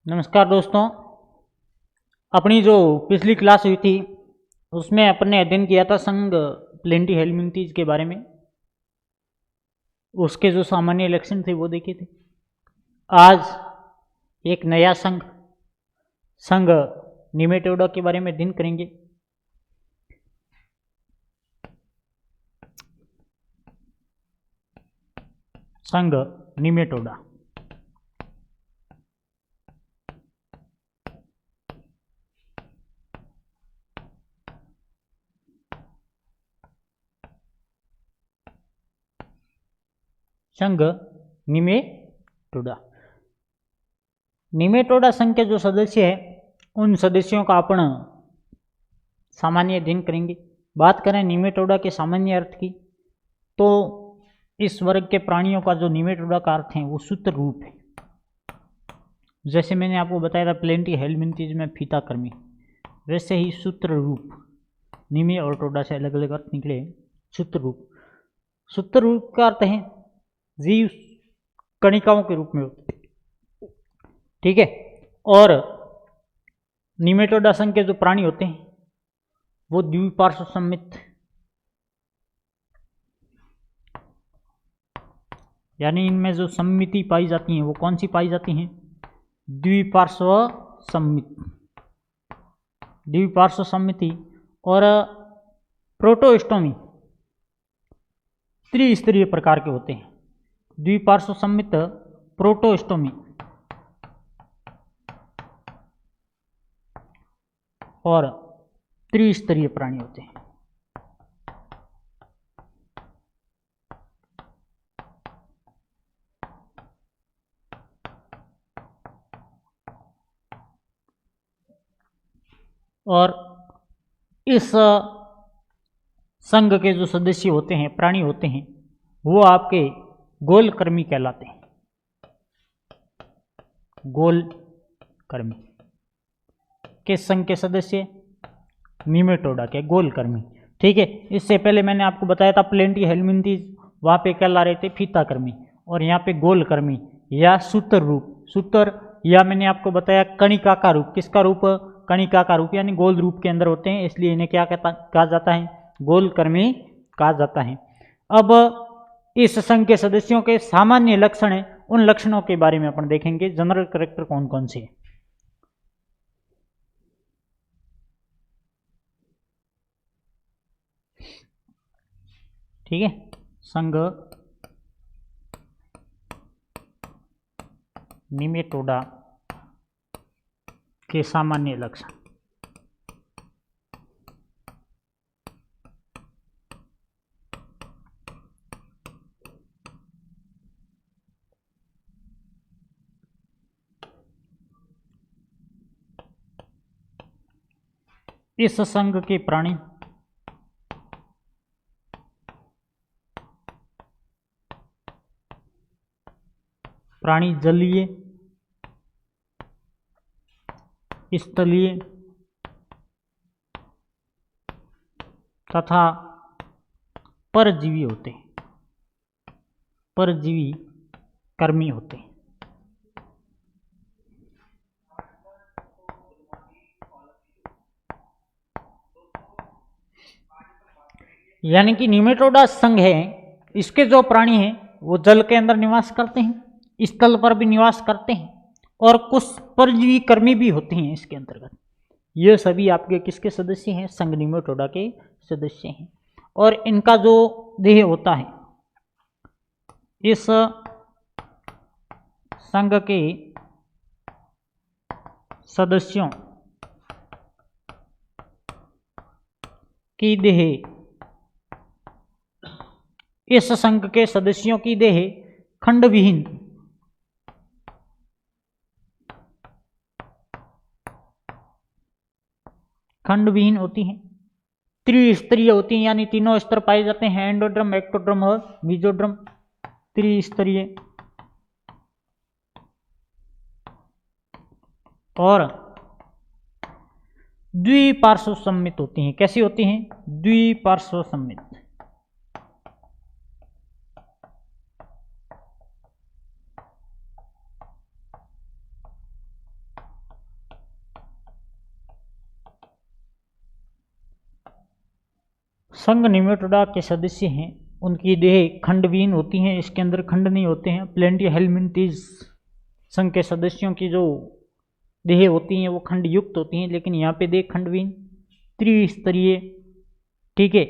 नमस्कार दोस्तों। अपनी जो पिछली क्लास हुई थी उसमें अपने अध्ययन किया था संघ प्लेंटी हेलमिंथीज के बारे में। उसके जो सामान्य लक्षण थे वो देखे थे। आज एक नया संघ निमेटोडा के बारे में अध्ययन करेंगे। संघ निमेटोडा। संघ निमेटोडा। निमेटोडा संघ के जो सदस्य हैं उन सदस्यों का अपन सामान्य अध्ययन करेंगे। बात करें निमेटोडा के सामान्य अर्थ की तो इस वर्ग के प्राणियों का जो निमेटोडा का अर्थ है वो सूत्र रूप है। जैसे मैंने आपको बताया था प्लेंटी हेलमिंथीज में फीताकृमि, वैसे ही सूत्र रूप निमे और टोडा से अलग अलग अर्थ निकले। सूत्र रूप का अर्थ है जीव कणिकाओं के रूप में होते, ठीक है। और निमेटोडा संघ के जो प्राणी होते हैं वो द्विपार्श्व सममित, यानी इनमें जो सममिति पाई जाती है वो कौन सी पाई जाती हैं? द्विपार्श्व सम्मिति। और प्रोटोस्टोमी त्रिस्तरीय प्रकार के होते हैं। द्विपार्श्व सम्मित, प्रोटोस्टोमी और त्रिस्तरीय प्राणी होते हैं। और इस संघ के जो सदस्य होते हैं, प्राणी होते हैं, वो आपके गोलकर्मी कहलाते हैं। गोलकर्मी किस संघ के सदस्य? निमेटोडा के गोलकर्मी, ठीक है। इससे पहले मैंने आपको बताया था प्लेंटी हेलमिंथीज वहाँ पे कहला रहे थे फीताकृमि, और यहाँ पे गोलकर्मी या सूत्र रूप। सूत्र या मैंने आपको बताया कणिका का रूप। किसका रूप? कणिका का रूप, यानी गोल रूप के अंदर होते हैं, इसलिए इन्हें क्या कहा जाता है? गोलकर्मी कहा जाता है। अब इस संघ के सदस्यों के सामान्य लक्षण है, उन लक्षणों के बारे में अपन देखेंगे। जनरल कैरेक्टर कौन कौन से हैं? ठीक है। संघ निमेटोडा के सामान्य लक्षण। इस संघ के प्राणी जलीय, स्थलीय तथा परजीवी होते हैं। परजीवी कर्मी होते हैं। यानी कि निमेटोडा संघ है, इसके जो प्राणी हैं वो जल के अंदर निवास करते हैं, स्थल पर भी निवास करते हैं, और कुछ परजीवी कर्मी भी होते हैं इसके अंतर्गत। ये सभी आपके किसके सदस्य हैं? संघ निमेटोडा के सदस्य हैं। और इनका जो देह होता है, इस संघ के सदस्यों की देह, इस संघ के सदस्यों की देह खंडविहीन होती हैं, त्रिस्तरीय होती हैं, यानी तीनों स्तर पाए जाते हैं, एंडोड्रम, एक्टोड्रम और मीजोड्रम। त्रिस्तरीय और द्विपार्श्व सम्मित होती हैं। कैसी होती हैं? द्विपार्श्व सम्मित। संघ निमेटोडा के सदस्य हैं उनकी देह खंडविहीन होती हैं, इसके अंदर खंड नहीं होते हैं। प्लेंटीहेलमिंथीज संघ के सदस्यों की जो देह होती हैं वो खंड युक्त होती हैं, लेकिन यहाँ पे देह खंडविहीन त्रिस्तरीय, ठीक है,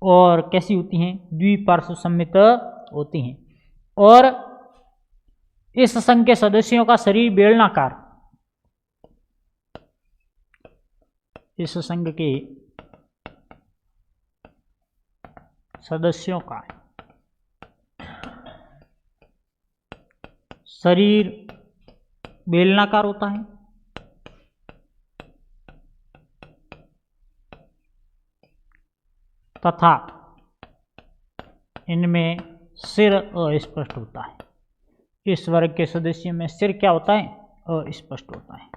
और कैसी होती हैं, द्विपार्श्व सम्मित होती हैं। और इस संघ के सदस्यों का शरीर बेलनाकार, इस संघ के सदस्यों का शरीर बेलनाकार होता है तथा इनमें सिर अस्पष्ट होता है। इस वर्ग के सदस्यों में सिर क्या होता है, अस्पष्ट होता है।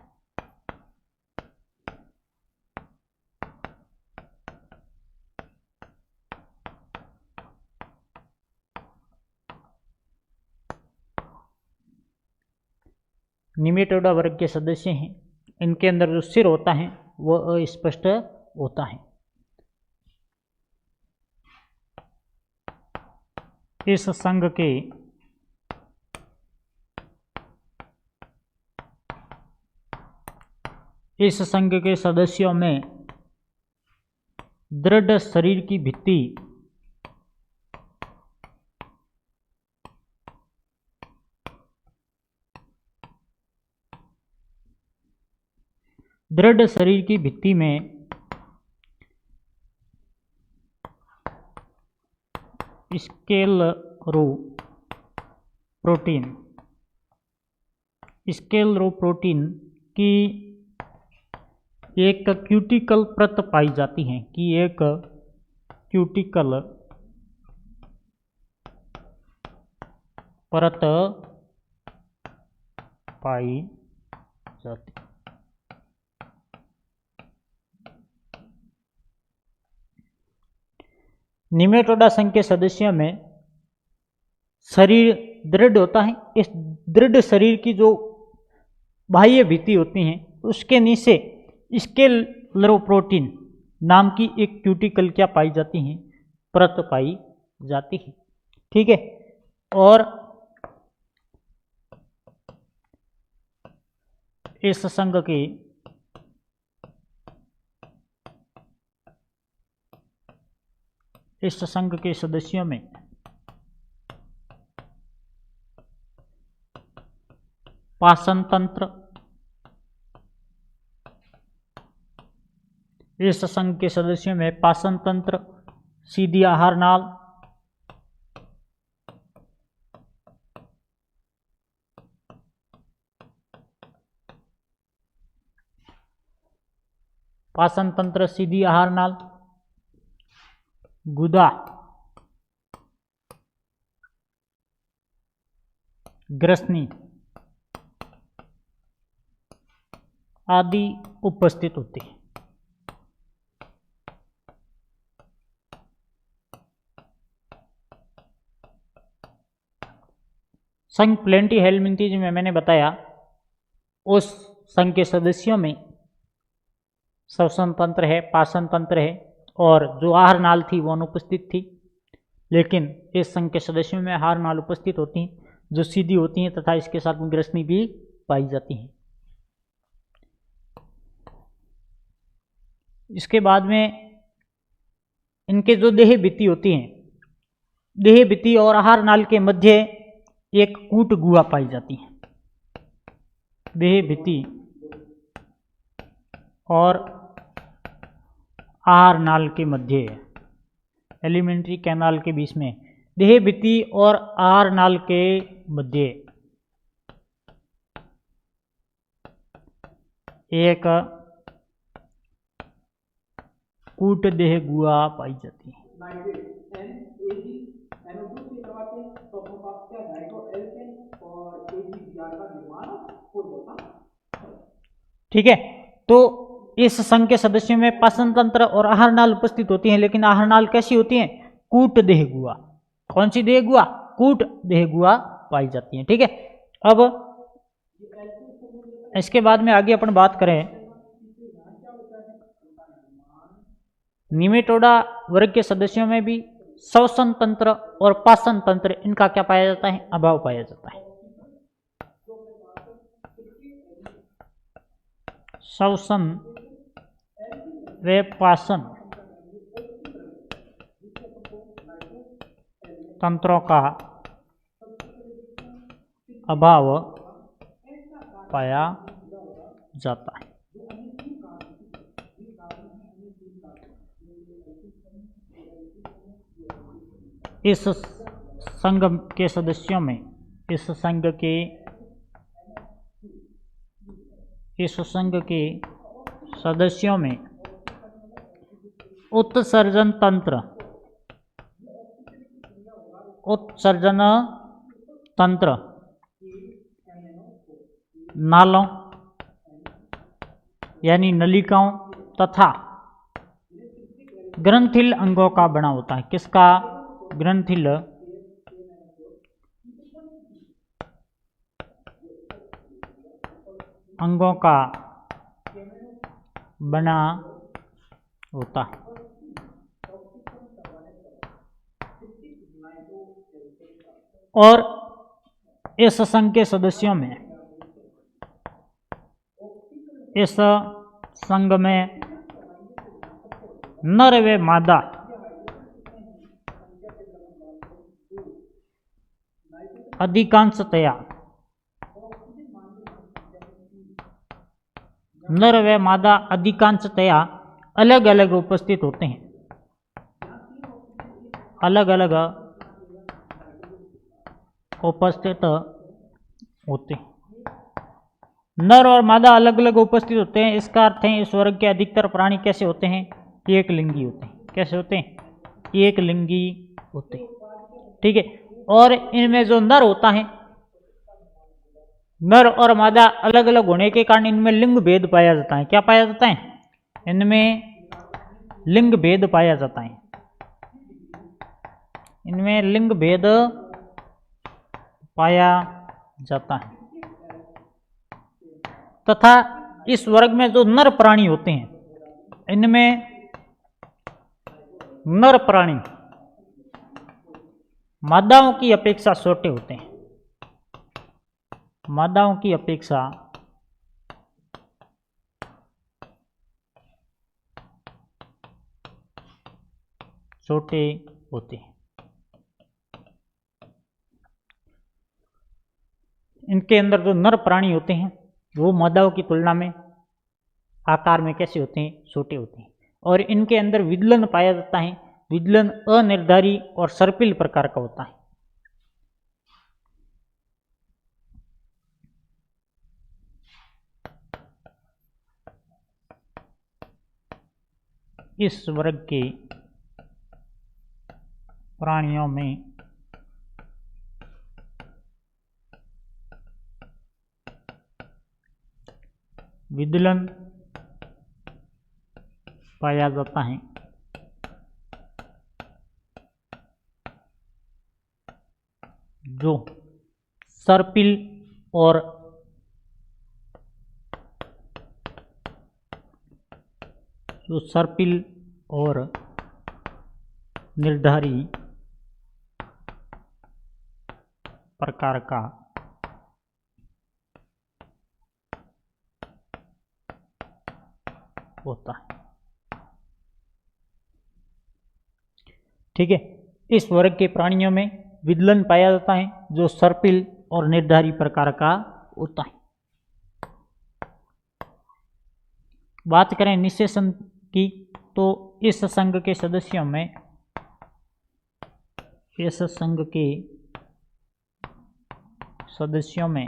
निमेटोडा वर्ग के सदस्य हैं, इनके अंदर जो सिर होता है वो अस्पष्ट होता है। इस संघ के सदस्यों में दृढ़ शरीर की भित्ति दृढ़ शरीर की भित्ति में स्क्लेरोप्रोटीन की एक क्यूटिकल परत पाई जाती है, कि एक क्यूटिकल परत पाई जाती है। निमेटोडा संघ के सदस्यों में शरीर दृढ़ होता है। इस दृढ़ शरीर की जो बाह्य भित्ति होती हैं उसके नीचे स्क्लेरोप्रोटीन नाम की एक क्यूटिकल क्या पाई जाती है, परत पाई जाती है, ठीक है। और इस संघ के सदस्यों में पाचन तंत्र, इस संघ के सदस्यों में पाचन तंत्र, सीधी आहार नाल, पाचन तंत्र, सीधी आहार नाल, गुदा, ग्रसनी आदि उपस्थित होते हैं। संघ प्लेंटीहेलमिंथीज में मैंने बताया उस संघ के सदस्यों में श्वसन तंत्र है, पाचन तंत्र है, और जो आहार नाल थी वो अनुपस्थित थी। लेकिन इस संघ के सदस्यों में आहार नाल उपस्थित होती हैं जो सीधी होती हैं तथा इसके साथ में ग्रसनी भी पाई जाती हैं। इसके बाद में इनके जो देह भित्ति होती हैं, देह भित्ति और आहार नाल के मध्य एक कूट गुहा पाई जाती है। देह भित्ति और आहार नाल के मध्य, एलिमेंट्री कैनाल के बीच में, देह भित्ति और आहार नाल के मध्य एक कूट देह गुहा पाई जाती है। ठीक है, तो इस संघ के सदस्यों में पाचन तंत्र और आहार नाल उपस्थित होती हैं, लेकिन आहार नाल कैसी होती हैं, कूट देह गुहा। कौन सी देह गुहा, कूट देह गुहा पाई जाती है, ठीक है। अब इसके बाद में आगे अपन बात करें निमेटोडा वर्ग के सदस्यों में भी श्वसन तंत्र और पाचन तंत्र इनका क्या पाया जाता है? अभाव पाया जाता है। श्वसन व पाचन तंत्रों का अभाव पाया जाता है। इस संघ के सदस्यों में उत्सर्जन तंत्र नालों यानी नलिकाओं तथा ग्रंथिल अंगों का बना होता है। किसका? ग्रंथिल अंगों का बना होता है। और इस संघ के सदस्यों में नर व मादा अधिकांशतया अलग अलग उपस्थित होते हैं। नर और मादा अलग अलग उपस्थित होते हैं। इसका अर्थ है इस वर्ग के अधिकतर प्राणी कैसे होते हैं? एक लिंगी होते हैं। कैसे होते हैं? एक लिंगी होते हैं। ठीक है। और इनमें जो नर होता है, नर और मादा अलग अलग होने के कारण इनमें लिंग भेद पाया जाता है। क्या पाया जाता है? इनमें लिंग भेद पाया जाता है। इनमें लिंग भेद पाया जाता है तथा इस वर्ग में जो नर प्राणी होते हैं, इनमें नर प्राणी मादाओं की अपेक्षा छोटे होते हैं। मादाओं की अपेक्षा छोटे होते हैं। इनके अंदर जो नर प्राणी होते हैं वो मादाओं की तुलना में आकार में कैसे होते हैं? छोटे होते हैं। और इनके अंदर विदलन पाया जाता है। विदलन अनिर्धारी और सर्पिल प्रकार का होता है। इस वर्ग के प्राणियों में विदलन पाया जाता है। जो सर्पिल और निर्धारी प्रकार का होता है। ठीक है। इस वर्ग के प्राणियों में विदलन पाया जाता है जो सर्पिल और निर्धारी प्रकार का होता है। बात करें निषेचन की, तो इस संघ के सदस्यों में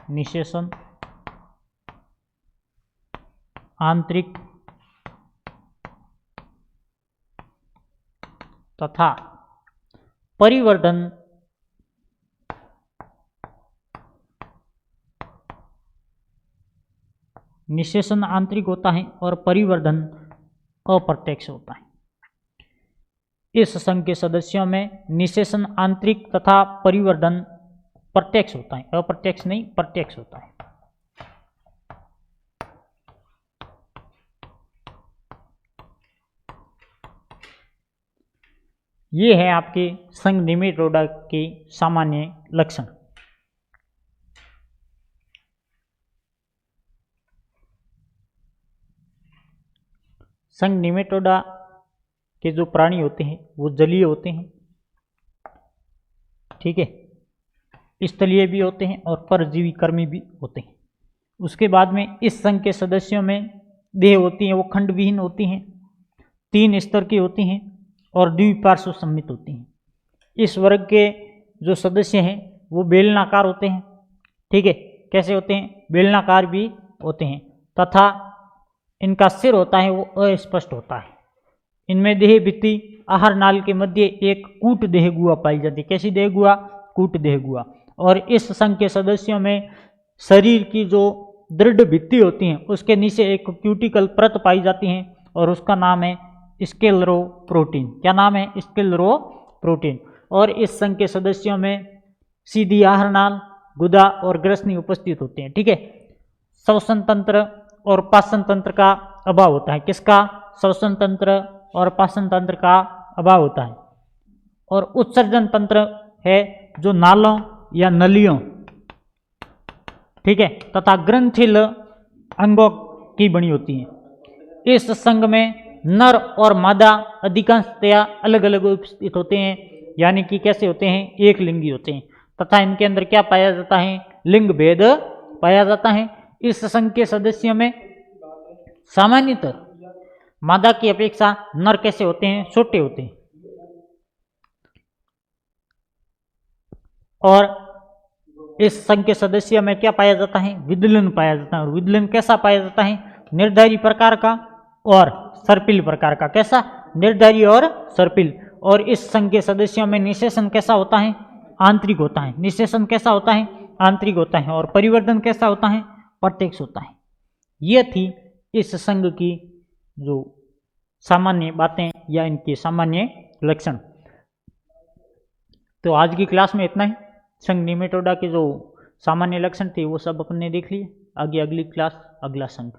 निषेचन आंतरिक तथा परिवर्धन निषेचन आंतरिक होता है और परिवर्धन अप्रत्यक्ष होता है। इस संघ के सदस्यों में निषेचन आंतरिक तथा परिवर्धन प्रत्यक्ष होता है। अप्रत्यक्ष नहीं, प्रत्यक्ष होता है। ये है आपके संघ निमेटोडा के सामान्य लक्षण। संघ निमेटोडा के जो प्राणी होते हैं वो जलीय होते हैं, ठीक है, स्थलीय भी होते हैं और परजीवी कर्मी भी होते हैं। उसके बाद में इस संघ के सदस्यों में देह होती हैं वो खंड विहीन होती हैं, 3 स्तर की होती हैं और द्विपार्श्व सम्मित होती हैं। इस वर्ग के जो सदस्य हैं वो बेलनाकार होते हैं, ठीक है, कैसे होते हैं, बेलनाकार भी होते हैं, तथा इनका सिर होता है वो अस्पष्ट होता है। इनमें देह भित्ति आहार नाल के मध्य एक कूट देह गुहा पाई जाती है। कैसी देह गुहा, कूट देह गुहा। और इस संघ के सदस्यों में शरीर की जो दृढ़ भित्ति होती है उसके नीचे एक क्यूटिकल परत पाई जाती है और उसका नाम है स्क्लेरोप्रोटीन। क्या नाम है, स्क्लेरोप्रोटीन। और इस संघ के सदस्यों में सीधी आहार नाल, गुदा और ग्रसनी उपस्थित होते हैं, ठीक है। श्वसन तंत्र और पाचन तंत्र का अभाव होता है। किसका, श्वसन तंत्र और पाचन तंत्र का अभाव होता है। और उत्सर्जन तंत्र है जो नालों या नलियों, ठीक है, तथा ग्रंथिल अंगों की बनी होती है। इस संघ में नर और मादा अधिकांशतया अलग अलग उपस्थित होते हैं, यानी कि कैसे होते हैं, एक लिंगी होते हैं, तथा इनके अंदर क्या पाया जाता है, लिंग भेद पाया जाता है। इस संघ के सदस्यों में सामान्यतः मादा की अपेक्षा नर कैसे होते हैं, छोटे होते हैं। और इस संघ के सदस्य में क्या पाया जाता है, विदलन पाया जाता है। और विदलन कैसा पाया जाता है, निर्धारी प्रकार का और सर्पिल प्रकार का। कैसा, निर्धारी और सर्पिल। और इस संघ के सदस्यों में निषेचन कैसा होता है, आंतरिक होता है। निषेचन कैसा होता है, आंतरिक होता है। और परिवर्तन कैसा होता है, प्रत्यक्ष होता है। यह थी इस संघ की जो सामान्य बातें या इनके सामान्य लक्षण। तो आज की क्लास में इतना ही। संघ निमेटोडा के जो सामान्य लक्षण थे वो सब अपने देख लिए। आगे अगली क्लास अगला संघ।